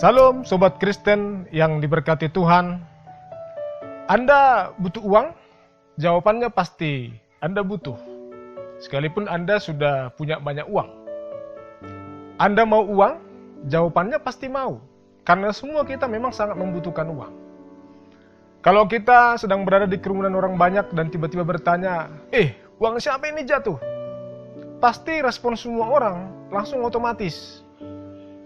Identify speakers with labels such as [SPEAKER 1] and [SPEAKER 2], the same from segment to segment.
[SPEAKER 1] Salam Sobat Kristen yang diberkati Tuhan. Anda butuh uang? Jawabannya pasti Anda butuh. Sekalipun Anda sudah punya banyak uang. Anda mau uang? Jawabannya pasti mau. Karena semua kita memang sangat membutuhkan uang. Kalau kita sedang berada di kerumunan orang banyak dan tiba-tiba bertanya, uang siapa ini jatuh? Pasti respon semua orang langsung otomatis.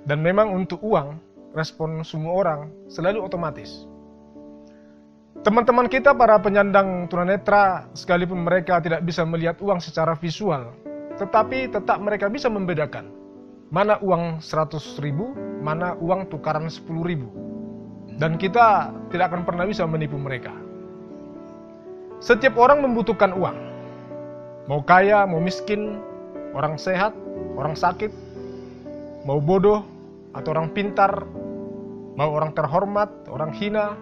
[SPEAKER 1] Dan memang untuk uang, respon semua orang selalu otomatis. Teman-teman kita para penyandang tunanetra, sekalipun mereka tidak bisa melihat uang secara visual, tetapi tetap mereka bisa membedakan mana uang 100.000, mana uang tukaran 10.000. Dan kita tidak akan pernah bisa menipu mereka. Setiap orang membutuhkan uang. Mau kaya, mau miskin, orang sehat, orang sakit, mau bodoh atau orang pintar, mau orang terhormat, orang hina,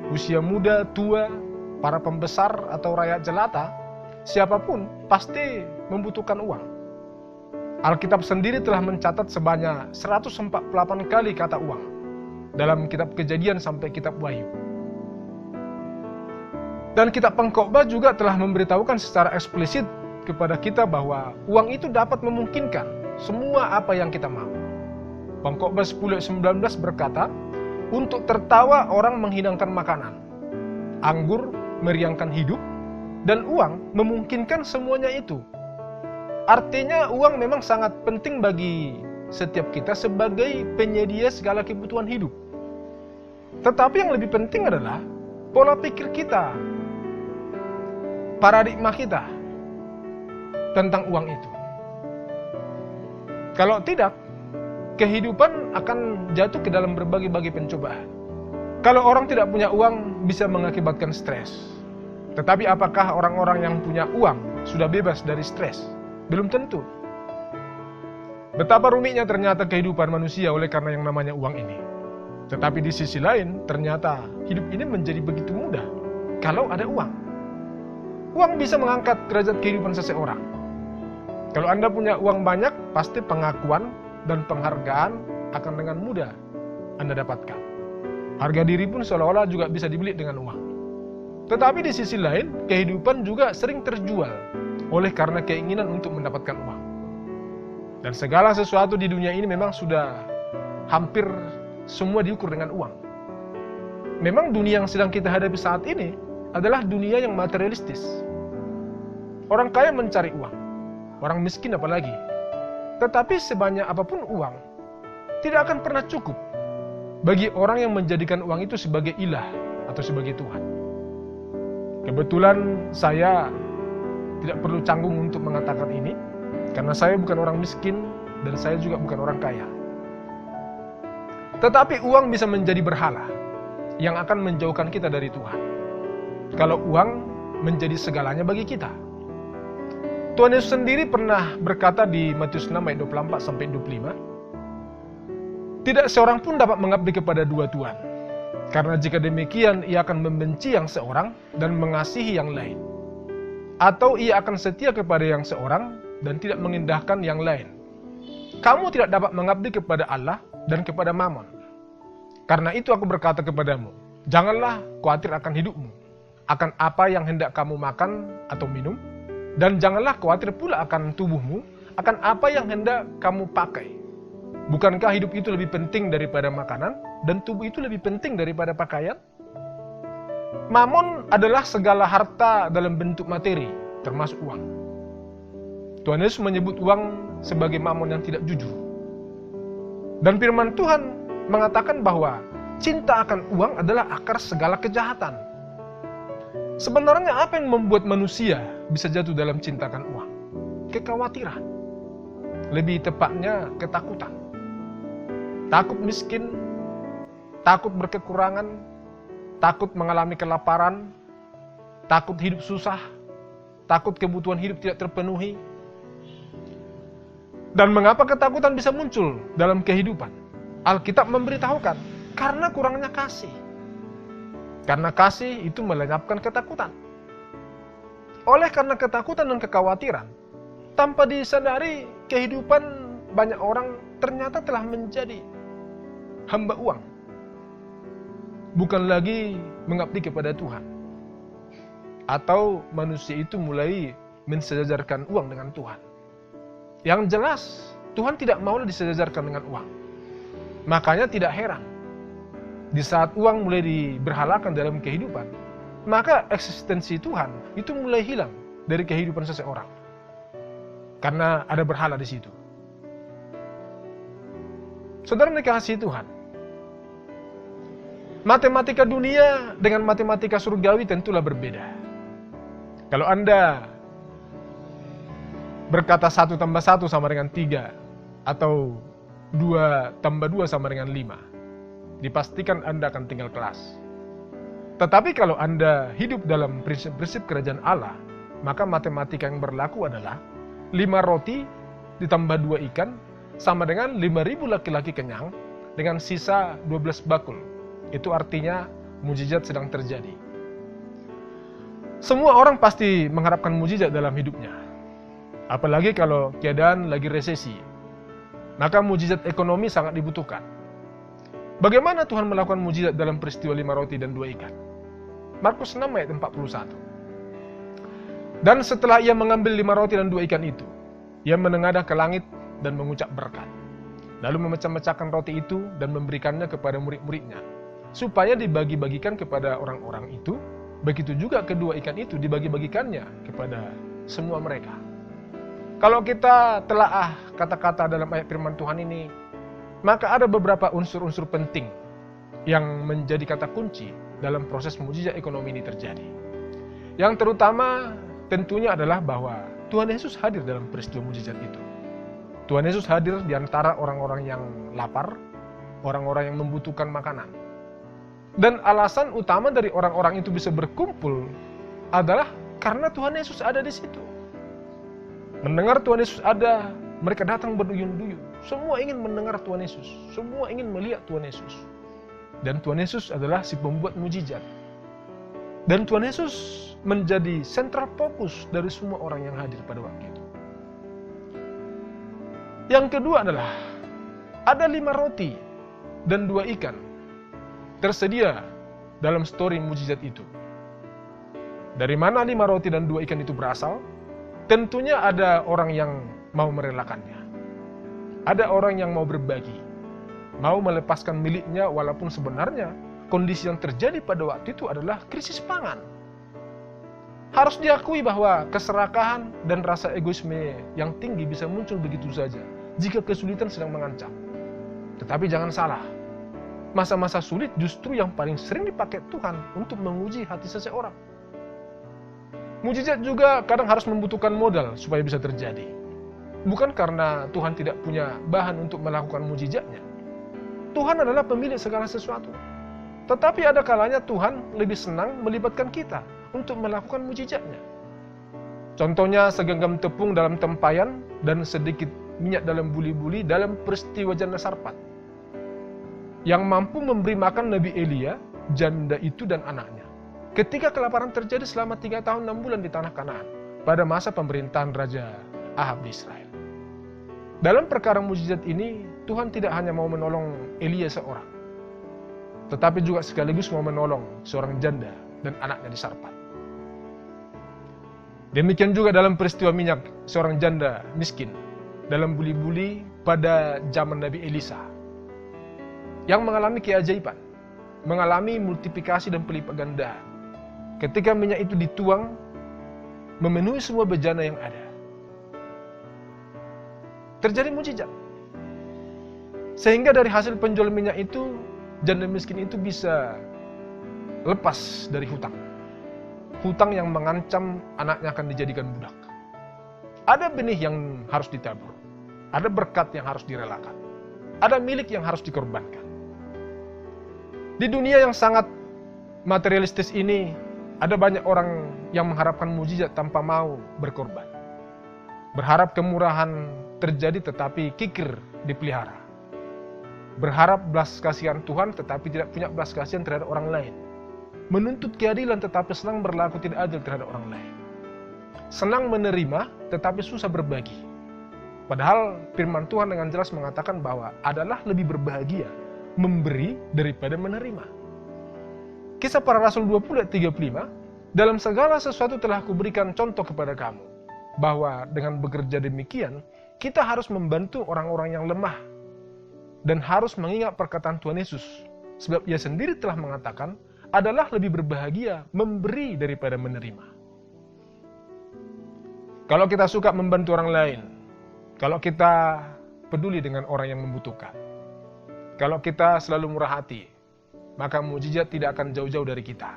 [SPEAKER 1] usia muda, tua, para pembesar atau rakyat jelata, siapapun pasti membutuhkan uang. Alkitab sendiri telah mencatat sebanyak 148 kali kata uang dalam kitab Kejadian sampai kitab Wahyu. Dan kitab Pengkhotbah juga telah memberitahukan secara eksplisit kepada kita bahwa uang itu dapat memungkinkan semua apa yang kita mau. Pengkhotbah 10:19 berkata, untuk tertawa orang menghidangkan makanan, anggur meriangkan hidup, dan uang memungkinkan semuanya itu. Artinya uang memang sangat penting bagi setiap kita sebagai penyedia segala kebutuhan hidup. Tetapi yang lebih penting adalah pola pikir kita, paradigma kita tentang uang itu. Kalau tidak, kehidupan akan jatuh ke dalam berbagai-bagai pencobaan. Kalau orang tidak punya uang, bisa mengakibatkan stres. Tetapi apakah orang-orang yang punya uang sudah bebas dari stres? Belum tentu. Betapa rumitnya ternyata kehidupan manusia oleh karena yang namanya uang ini. Tetapi di sisi lain, ternyata hidup ini menjadi begitu mudah kalau ada uang. Uang bisa mengangkat derajat kehidupan seseorang. Kalau Anda punya uang banyak, pasti pengakuan dan penghargaan akan dengan mudah Anda dapatkan. Harga diri pun seolah-olah juga bisa dibeli dengan uang. Tetapi di sisi lain, kehidupan juga sering terjual oleh karena keinginan untuk mendapatkan uang. Dan segala sesuatu di dunia ini memang sudah hampir semua diukur dengan uang. Memang dunia yang sedang kita hadapi saat ini adalah dunia yang materialistis. Orang kaya mencari uang, orang miskin apalagi. Tetapi sebanyak apapun uang, tidak akan pernah cukup bagi orang yang menjadikan uang itu sebagai ilah atau sebagai Tuhan. Kebetulan saya tidak perlu canggung untuk mengatakan ini, karena saya bukan orang miskin dan saya juga bukan orang kaya. Tetapi uang bisa menjadi berhala yang akan menjauhkan kita dari Tuhan. Kalau uang menjadi segalanya bagi kita. Tuhan Yesus sendiri pernah berkata di Matius 6 ayat 24-25, tidak seorang pun dapat mengabdi kepada dua tuan. Karena jika demikian ia akan membenci yang seorang dan mengasihi yang lain. Atau ia akan setia kepada yang seorang dan tidak mengindahkan yang lain. Kamu tidak dapat mengabdi kepada Allah dan kepada Mammon. Karena itu aku berkata kepadamu, janganlah khawatir akan hidupmu, akan apa yang hendak kamu makan atau minum, dan janganlah khawatir pula akan tubuhmu, akan apa yang hendak kamu pakai. Bukankah hidup itu lebih penting daripada makanan, dan tubuh itu lebih penting daripada pakaian? Mammon adalah segala harta dalam bentuk materi, termasuk uang. Tuhan Yesus menyebut uang sebagai mammon yang tidak jujur. Dan firman Tuhan mengatakan bahwa cinta akan uang adalah akar segala kejahatan. Sebenarnya apa yang membuat manusia bisa jatuh dalam cinta akan uang? Kekhawatiran. Lebih tepatnya ketakutan. Takut miskin, takut berkekurangan, takut mengalami kelaparan, takut hidup susah, takut kebutuhan hidup tidak terpenuhi. Dan mengapa ketakutan bisa muncul dalam kehidupan? Alkitab memberitahukan, karena kurangnya kasih. Karena kasih itu melenyapkan ketakutan. Oleh karena ketakutan dan kekhawatiran, tanpa disadari kehidupan banyak orang ternyata telah menjadi hamba uang. Bukan lagi mengabdi kepada Tuhan. Atau manusia itu mulai mensejajarkan uang dengan Tuhan. Yang jelas, Tuhan tidak mau disejajarkan dengan uang. Makanya tidak heran, di saat uang mulai diberhalakan dalam kehidupan, maka eksistensi Tuhan itu mulai hilang dari kehidupan seseorang. Karena ada berhala di situ. Saudara dikasihi Tuhan, matematika dunia dengan matematika surgawi tentulah berbeda. Kalau Anda berkata 1 tambah 1 sama dengan 3, atau 2 tambah 2 sama dengan 5, dipastikan Anda akan tinggal kelas. Tetapi kalau Anda hidup dalam prinsip-prinsip kerajaan Allah, maka matematika yang berlaku adalah 5 roti ditambah 2 ikan sama dengan 5.000 laki-laki kenyang dengan sisa 12 bakul. Itu artinya mujizat sedang terjadi. Semua orang pasti mengharapkan mujizat dalam hidupnya. Apalagi kalau keadaan lagi resesi. Maka mujizat ekonomi sangat dibutuhkan. Bagaimana Tuhan melakukan mujizat dalam peristiwa 5 roti dan 2 ikan? Markus 6 ayat 41. Dan setelah ia mengambil 5 roti dan 2 ikan itu, ia menengadah ke langit dan mengucap berkat. Lalu memecah-mecahkan roti itu dan memberikannya kepada murid-muridnya, supaya dibagi-bagikan kepada orang-orang itu. Begitu juga kedua ikan itu dibagi-bagikannya kepada semua mereka. Kalau kita telaah kata-kata dalam ayat firman Tuhan ini, maka ada beberapa unsur-unsur penting yang menjadi kata kunci dalam proses mujizat ekonomi ini terjadi. Yang terutama tentunya adalah bahwa Tuhan Yesus hadir dalam peristiwa mujizat itu. Tuhan Yesus hadir di antara orang-orang yang lapar, orang-orang yang membutuhkan makanan. Dan alasan utama dari orang-orang itu bisa berkumpul adalah karena Tuhan Yesus ada di situ. Mendengar Tuhan Yesus ada, mereka datang berduyun-duyun. Semua ingin mendengar Tuhan Yesus, semua ingin melihat Tuhan Yesus. Dan Tuhan Yesus adalah si pembuat mujizat. Dan Tuhan Yesus menjadi sentral fokus dari semua orang yang hadir pada waktu itu. Yang kedua adalah, ada 5 roti dan 2 ikan tersedia dalam story mujizat itu. Dari mana 5 roti dan 2 ikan itu berasal? Tentunya ada orang yang mau merelakannya. Ada orang yang mau berbagi, mau melepaskan miliknya walaupun sebenarnya kondisi yang terjadi pada waktu itu adalah krisis pangan. Harus diakui bahwa keserakahan dan rasa egoisme yang tinggi bisa muncul begitu saja jika kesulitan sedang mengancam. Tetapi jangan salah, masa-masa sulit justru yang paling sering dipakai Tuhan untuk menguji hati seseorang. Mujizat juga kadang harus membutuhkan modal supaya bisa terjadi. Bukan karena Tuhan tidak punya bahan untuk melakukan mujizatnya. Tuhan adalah pemilik segala sesuatu. Tetapi ada kalanya Tuhan lebih senang melibatkan kita untuk melakukan mujizatnya. Contohnya segenggam tepung dalam tempayan dan sedikit minyak dalam buli-buli dalam peristiwa janda Sarfat, yang mampu memberi makan Nabi Elia, janda itu dan anaknya, ketika kelaparan terjadi selama 3 tahun 6 bulan di tanah Kanaan pada masa pemerintahan Raja Ahab di Israel. Dalam perkara mujizat ini, Tuhan tidak hanya mau menolong Elia seorang, tetapi juga sekaligus mau menolong seorang janda dan anaknya di Sarfat. Demikian juga dalam peristiwa minyak seorang janda miskin dalam buli-buli pada zaman Nabi Elisa, yang mengalami keajaiban, mengalami multiplikasi dan pelipat ganda. Ketika minyak itu dituang, memenuhi semua bejana yang ada. Terjadi mujizat. Sehingga dari hasil penjual minyak itu, janda miskin itu bisa lepas dari hutang. Hutang yang mengancam anaknya akan dijadikan budak. Ada benih yang harus ditabur. Ada berkat yang harus direlakan. Ada milik yang harus dikorbankan. Di dunia yang sangat materialistis ini, ada banyak orang yang mengharapkan mujizat tanpa mau berkorban. Berharap kemurahan terjadi tetapi kikir dipelihara. Berharap belas kasihan Tuhan tetapi tidak punya belas kasihan terhadap orang lain. Menuntut keadilan tetapi senang berlaku tidak adil terhadap orang lain. Senang menerima tetapi susah berbagi. Padahal firman Tuhan dengan jelas mengatakan bahwa adalah lebih berbahagia memberi daripada menerima. Kisah Para Rasul 20 ayat 35, dalam segala sesuatu telah kuberikan contoh kepada kamu, bahwa dengan bekerja demikian, kita harus membantu orang-orang yang lemah, dan harus mengingat perkataan Tuhan Yesus, sebab ia sendiri telah mengatakan, adalah lebih berbahagia memberi daripada menerima. Kalau kita suka membantu orang lain, kalau kita peduli dengan orang yang membutuhkan, kalau kita selalu murah hati, maka mukjizat tidak akan jauh-jauh dari kita.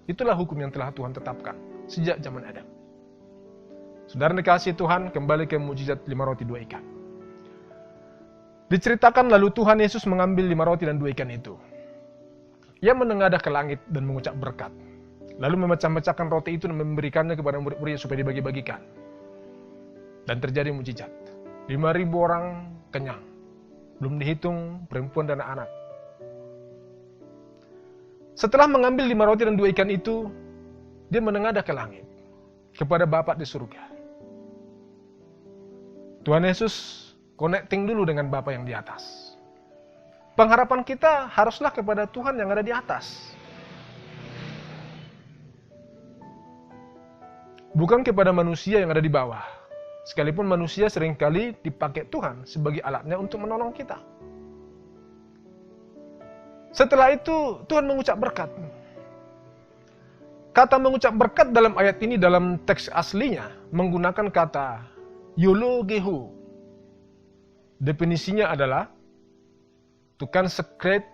[SPEAKER 1] Itulah hukum yang telah Tuhan tetapkan sejak zaman Adam. Saudara dikasihi Tuhan, kembali ke mukjizat 5 roti 2 ikan. Diceritakan lalu Tuhan Yesus mengambil 5 roti dan 2 ikan itu. Ia menengadah ke langit dan mengucap berkat. Lalu memecah-mecahkan roti itu dan memberikannya kepada murid-muridnya supaya dibagi-bagikan. Dan terjadi mukjizat. 5.000 orang kenyang. Belum dihitung perempuan dan anak. Setelah mengambil 5 roti dan 2 ikan itu, dia menengadah ke langit kepada Bapa di surga. Tuhan Yesus connecting dulu dengan Bapa yang di atas. Pengharapan kita haruslah kepada Tuhan yang ada di atas. Bukan kepada manusia yang ada di bawah. Sekalipun manusia seringkali dipakai Tuhan sebagai alatnya untuk menolong kita. Setelah itu, Tuhan mengucap berkat. Kata mengucap berkat dalam ayat ini dalam teks aslinya menggunakan kata eulogeo. Definisinya adalah to consecrate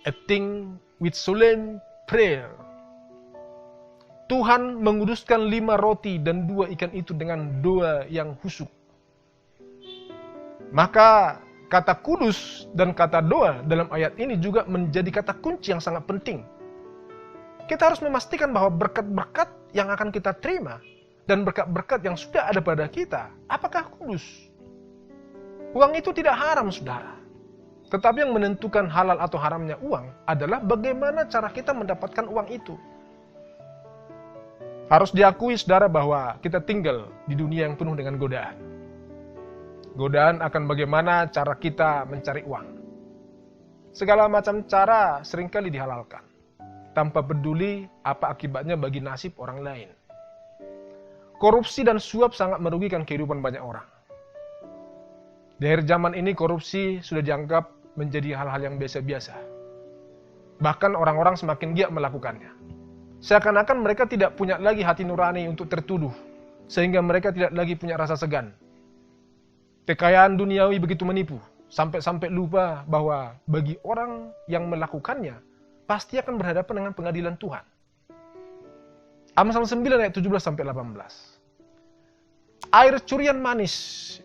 [SPEAKER 1] a thing with solemn prayer. Tuhan menguduskan 5 roti dan 2 ikan itu dengan doa yang khusyuk. Maka kata kudus dan kata doa dalam ayat ini juga menjadi kata kunci yang sangat penting. Kita harus memastikan bahwa berkat-berkat yang akan kita terima dan berkat-berkat yang sudah ada pada kita, apakah kudus? Uang itu tidak haram, saudara. Tetapi yang menentukan halal atau haramnya uang adalah bagaimana cara kita mendapatkan uang itu. Harus diakui, saudara, bahwa kita tinggal di dunia yang penuh dengan godaan. Godaan akan bagaimana cara kita mencari uang. Segala macam cara seringkali dihalalkan, tanpa peduli apa akibatnya bagi nasib orang lain. Korupsi dan suap sangat merugikan kehidupan banyak orang. Di akhir zaman ini korupsi sudah dianggap menjadi hal-hal yang biasa-biasa. Bahkan orang-orang semakin giat melakukannya. Seakan-akan mereka tidak punya lagi hati nurani untuk tertuduh, sehingga mereka tidak lagi punya rasa segan. Kekayaan duniawi begitu menipu, sampai-sampai lupa bahwa bagi orang yang melakukannya, pasti akan berhadapan dengan pengadilan Tuhan. Amsal 9 ayat 17-18. Air curian manis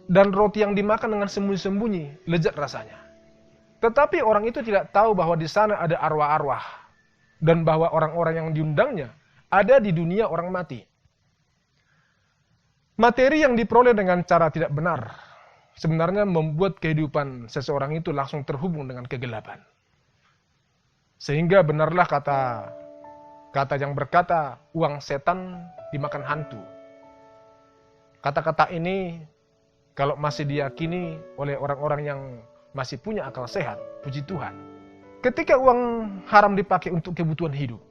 [SPEAKER 1] dan roti yang dimakan dengan sembunyi-sembunyi lezat rasanya. Tetapi orang itu tidak tahu bahwa di sana ada arwah-arwah dan bahwa orang-orang yang diundangnya ada di dunia orang mati. Materi yang diperoleh dengan cara tidak benar sebenarnya membuat kehidupan seseorang itu langsung terhubung dengan kegelapan. Sehingga benarlah kata yang berkata, uang setan dimakan hantu. Kata-kata ini kalau masih diyakini oleh orang-orang yang masih punya akal sehat, puji Tuhan. Ketika uang haram dipakai untuk kebutuhan hidup,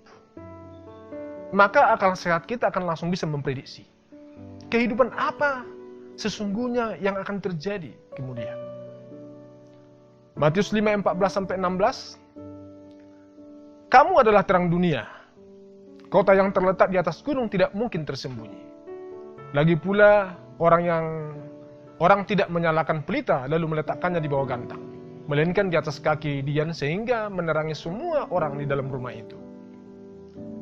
[SPEAKER 1] maka akal sehat kita akan langsung bisa memprediksi kehidupan apa sesungguhnya yang akan terjadi kemudian. Matius 5, 14-16. Kamu adalah terang dunia. Kota yang terletak di atas gunung tidak mungkin tersembunyi. Lagi pula orang tidak menyalakan pelita lalu meletakkannya di bawah gantang, melainkan di atas kaki dian sehingga menerangi semua orang di dalam rumah itu.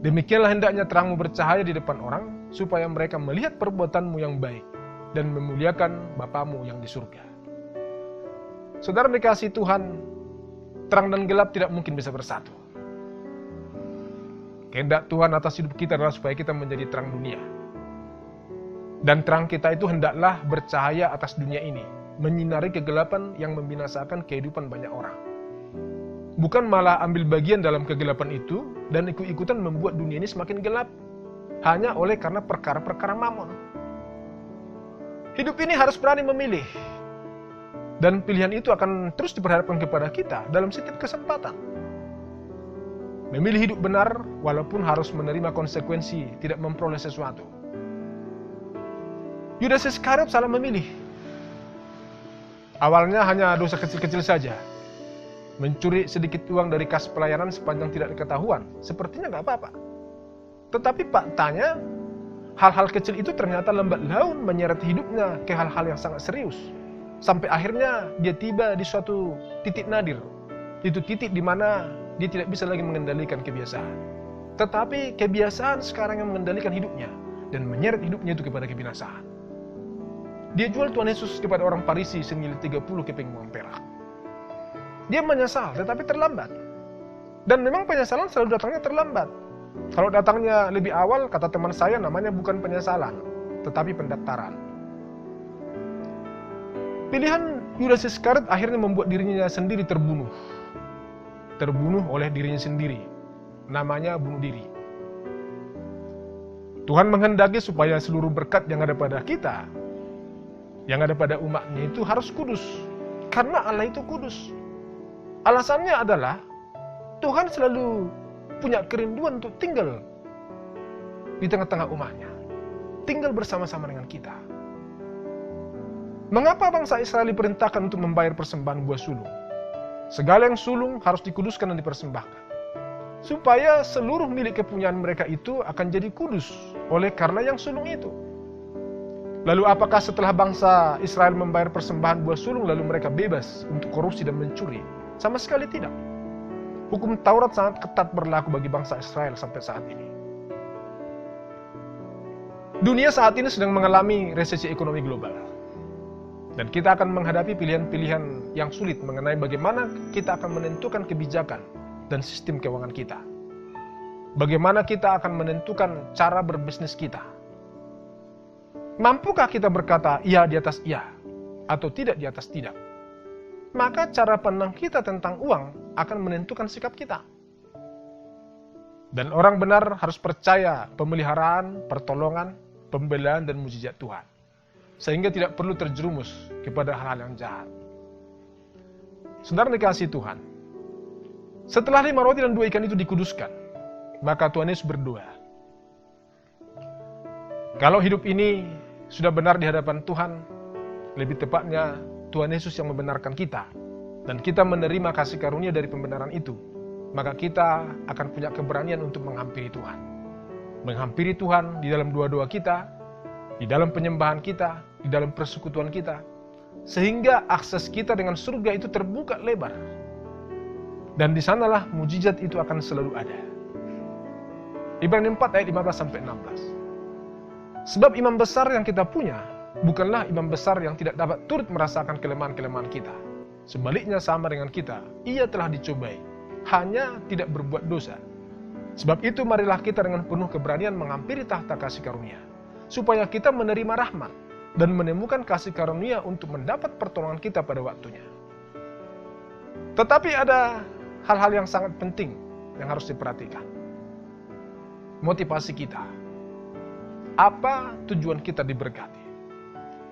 [SPEAKER 1] Demikianlah hendaknya terangmu bercahaya di depan orang, supaya mereka melihat perbuatanmu yang baik dan memuliakan Bapamu yang di surga. Saudara dikasihi Tuhan, terang dan gelap tidak mungkin bisa bersatu. Kehendak Tuhan atas hidup kita adalah supaya kita menjadi terang dunia. Dan terang kita itu hendaklah bercahaya atas dunia ini, menyinari kegelapan yang membinasakan kehidupan banyak orang. Bukan malah ambil bagian dalam kegelapan itu dan ikut-ikutan membuat dunia ini semakin gelap, hanya oleh karena perkara-perkara mamon. Hidup ini harus berani memilih. Dan pilihan itu akan terus diperhadapkan kepada kita dalam setiap kesempatan. Memilih hidup benar walaupun harus menerima konsekuensi tidak memperoleh sesuatu. Yudas Iskariot salah memilih. Awalnya hanya dosa kecil-kecil saja. Mencuri sedikit uang dari kas pelayanan sepanjang tidak diketahuan, sepertinya nggak apa-apa. Tetapi faktanya, hal-hal kecil itu ternyata lambat laun menyeret hidupnya ke hal-hal yang sangat serius. Sampai akhirnya dia tiba di suatu titik nadir. Itu titik di mana dia tidak bisa lagi mengendalikan kebiasaan. Tetapi kebiasaan sekarang yang mengendalikan hidupnya dan menyeret hidupnya itu kepada kebinasaan. Dia jual Tuhan Yesus kepada orang Farisi senilai 30 keping uang perak. Dia menyesal tetapi terlambat. Dan memang penyesalan selalu datangnya terlambat. Kalau datangnya lebih awal, kata teman saya, namanya bukan penyesalan, tetapi pendaftaran. Pilihan Yudas Iskariot akhirnya membuat dirinya sendiri terbunuh. Terbunuh oleh dirinya sendiri. Namanya bunuh diri. Tuhan menghendaki supaya seluruh berkat yang ada pada kita, yang ada pada umatnya itu harus kudus. Karena Allah itu kudus. Alasannya adalah Tuhan selalu punya kerinduan untuk tinggal di tengah-tengah umatnya. Tinggal bersama-sama dengan kita. Mengapa bangsa Israel diperintahkan untuk membayar persembahan buah sulung? Segala yang sulung harus dikuduskan dan dipersembahkan. Supaya seluruh milik kepunyaan mereka itu akan jadi kudus oleh karena yang sulung itu. Lalu apakah setelah bangsa Israel membayar persembahan buah sulung lalu mereka bebas untuk korupsi dan mencuri? Sama sekali tidak. Hukum Taurat sangat ketat berlaku bagi bangsa Israel sampai saat ini. Dunia saat ini sedang mengalami resesi ekonomi global. Dan kita akan menghadapi pilihan-pilihan yang sulit mengenai bagaimana kita akan menentukan kebijakan dan sistem keuangan kita. Bagaimana kita akan menentukan cara berbisnis kita. Mampukah kita berkata iya di atas iya atau tidak di atas tidak? Maka cara pandang kita tentang uang akan menentukan sikap kita. Dan orang benar harus percaya pemeliharaan, pertolongan, pembelaan dan mujizat Tuhan. Sehingga tidak perlu terjerumus kepada hal-hal yang jahat. Saudara dikasihi Tuhan, setelah 5 roti dan 2 ikan itu dikuduskan, maka Tuhan Yesus berdoa. Kalau hidup ini sudah benar di hadapan Tuhan, lebih tepatnya Tuhan Yesus yang membenarkan kita, dan kita menerima kasih karunia dari pembenaran itu, maka kita akan punya keberanian untuk menghampiri Tuhan. Menghampiri Tuhan di dalam doa-doa kita, di dalam penyembahan kita, di dalam persekutuan kita, sehingga akses kita dengan surga itu terbuka lebar. Dan di sanalah mujizat itu akan selalu ada. Ibrani 4 ayat 15-16. Sebab imam besar yang kita punya, bukanlah imam besar yang tidak dapat turut merasakan kelemahan-kelemahan kita. Sebaliknya sama dengan kita, ia telah dicobai, hanya tidak berbuat dosa. Sebab itu marilah kita dengan penuh keberanian menghampiri tahta kasih karunia, supaya kita menerima rahmat dan menemukan kasih karunia untuk mendapat pertolongan kita pada waktunya. Tetapi ada hal-hal yang sangat penting yang harus diperhatikan. Motivasi kita. Apa tujuan kita diberkati?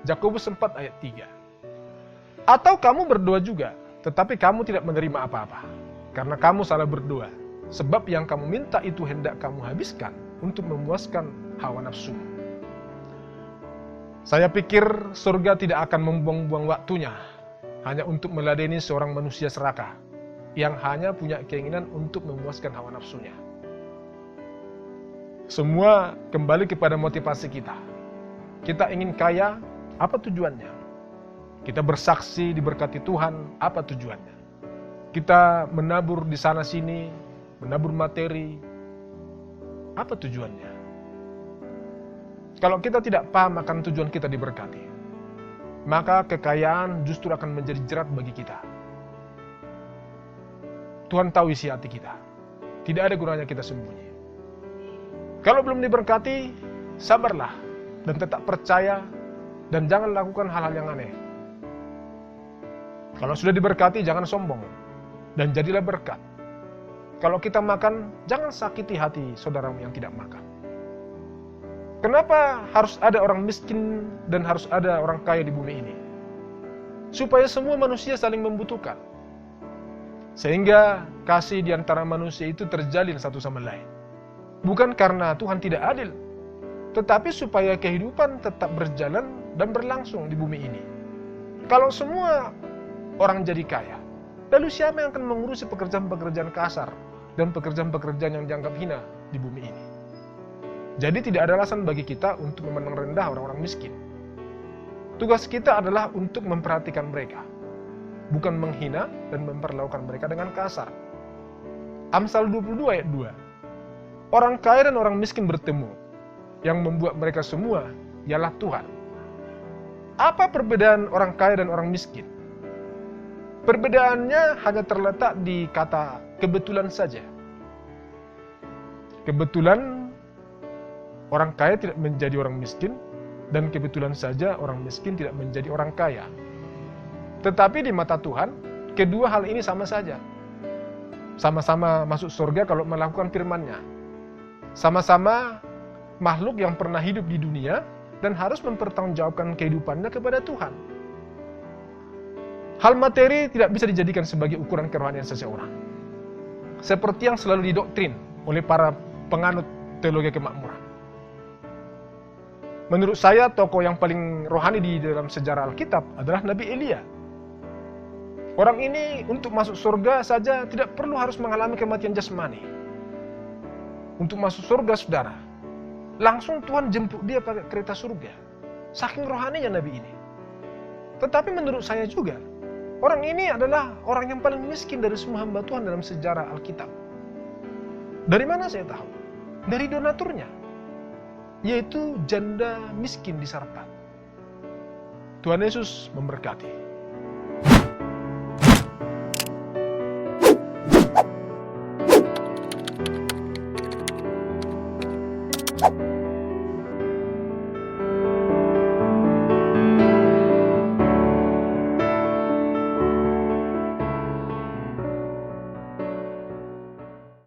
[SPEAKER 1] Yakobus 4 ayat 3. Atau kamu berdoa juga, tetapi kamu tidak menerima apa-apa, karena kamu salah berdoa, sebab yang kamu minta itu hendak kamu habiskan untuk memuaskan hawa nafsu. Saya pikir surga tidak akan membuang-buang waktunya hanya untuk meladeni seorang manusia serakah yang hanya punya keinginan untuk memuaskan hawa nafsunya. Semua kembali kepada motivasi kita. Kita ingin kaya, apa tujuannya? Kita bersaksi diberkati Tuhan, apa tujuannya? Kita menabur di sana sini, menabur materi, apa tujuannya? Kalau kita tidak paham akan tujuan kita diberkati, maka kekayaan justru akan menjadi jerat bagi kita. Tuhan tahu isi hati kita. Tidak ada gunanya kita sembunyi. Kalau belum diberkati, sabarlah dan tetap percaya dan jangan lakukan hal-hal yang aneh. Kalau sudah diberkati, jangan sombong dan jadilah berkat. Kalau kita makan, jangan sakiti hati saudaramu yang tidak makan. Kenapa harus ada orang miskin dan harus ada orang kaya di bumi ini? supaya semua manusia saling membutuhkan. Sehingga kasih di antara manusia itu terjalin satu sama lain. Bukan karena Tuhan tidak adil, tetapi supaya kehidupan tetap berjalan dan berlangsung di bumi ini. Kalau semua orang jadi kaya, lalu siapa yang akan mengurusi pekerjaan-pekerjaan kasar dan pekerjaan-pekerjaan yang dianggap hina di bumi ini? Jadi tidak ada alasan bagi kita untuk memandang rendah orang-orang miskin. Tugas kita adalah untuk memperhatikan mereka, bukan menghina dan memperlakukan mereka dengan kasar. Amsal 22 ayat 2. Orang kaya dan orang miskin bertemu, yang membuat mereka semua ialah Tuhan. Apa perbedaan orang kaya dan orang miskin? Perbedaannya hanya terletak di kata kebetulan saja. Kebetulan orang kaya tidak menjadi orang miskin, dan kebetulan saja orang miskin tidak menjadi orang kaya. Tetapi di mata Tuhan, kedua hal ini sama saja. Sama-sama masuk surga kalau melakukan firman-Nya. Sama-sama makhluk yang pernah hidup di dunia dan harus mempertanggungjawabkan kehidupannya kepada Tuhan. Hal materi tidak bisa dijadikan sebagai ukuran kerohanian seseorang. Seperti yang selalu didoktrin oleh para penganut teologi kemakmuran. Menurut saya, tokoh yang paling rohani di dalam sejarah Alkitab adalah Nabi Elia. Orang ini untuk masuk surga saja tidak perlu harus mengalami kematian jasmani. Untuk masuk surga, saudara, langsung Tuhan jemput dia pakai kereta surga. Saking rohaninya Nabi ini. Tetapi menurut saya juga, orang ini adalah orang yang paling miskin dari semua hamba Tuhan dalam sejarah Alkitab. Dari mana saya tahu? Dari donaturnya, yaitu janda miskin di Sarfat. Tuhan Yesus memberkati.